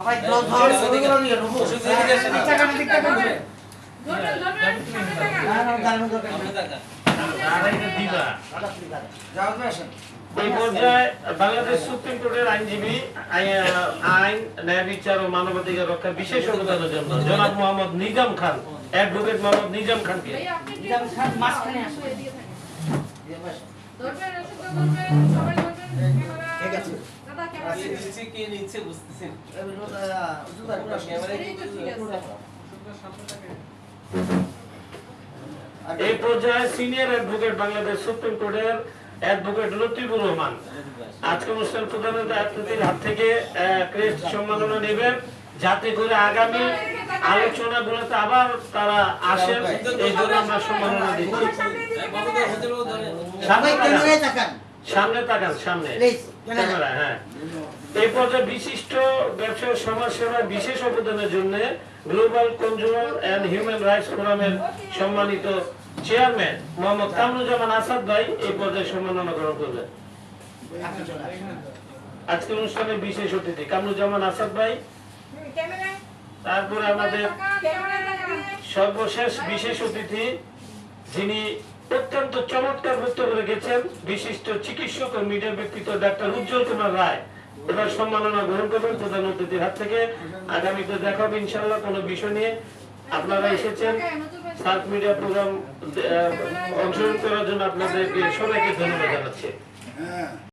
ভাই ধর ধর ওগুলো নিয়ে রুবো টাকা দিতে পারবে না না দাঁড়ানো দরকার নেই আড়াইটা দিবা যাও তো আসেন এই পর্যায়ে বাংলাদেশ সুপ্রিম কোর্টের আইনজীবী আইন ন্যায় বিচার ও মানবাধিকার রক্ষার বিশেষ অবদানের জন্য জনাব মোহাম্মদ নিজাম খান অ্যাডভোকেট মোহাম্মদ নিজাম খানকে নিজাম খান মাঝখানে আসুন ঠিক আছে দাদা ক্যামেরা নিচে কে নিচে বুঝতেছেন এই পর্যায়ে সিনিয়র অ্যাডভোকেট বাংলাদেশ সুপ্রিম কোর্টের অ্যাডভোকেট লতিফুর রহমান আজকে অনুষ্ঠান প্রধানের অতিথির হাত থেকে ক্রেস্ট সম্মাননা নেবেন যাতে করে আগামী আলোচনাগুলোতে আবার তারা আসেন এই জন্য আমরা সম্মাননা দিচ্ছি সবাই ক্যামেরায় তাকান সামনে তাকান সামনে প্লিজ ক্যামেরা হ্যাঁ এই পর্যায়ে বিশিষ্ট ব্যবসা ও সমাজ সেবার বিশেষ অবদানের জন্য global consumer and human rights ফোরামের সম্মানিত চেয়ারম্যান মোহাম্মদ কামরুজ্জামান আসাদ ভাই এই পর্যায়ে সম্মাননা গ্রহণ করবেন আজকে অনুষ্ঠানের বিশেষ অতিথি কামরুজ্জামান আসাদ ভাই তারপরে আমাদের সর্বশেষ বিশেষ অতিথি যিনি অত্যন্ত চমৎকার বক্তব্য রেখেছেন বিশিষ্ট চিকিৎসক ও মিডিয়া ব্যক্তিত্ব ডাক্তার উজ্জ্বল কুমার রায় এবার সম্মাননা গ্রহণ করবেন প্রধান অতিথির হাত থেকে আগামীতে দেখা হবে ইনশাআল্লাহ কোনো বিষয় নিয়ে আপনারা এসেছেন সার্ক মিডিয়া প্রোগ্রাম অংশগ্রহণ করার জন্য আপনাদেরকে সবাইকে ধন্যবাদ জানাচ্ছি।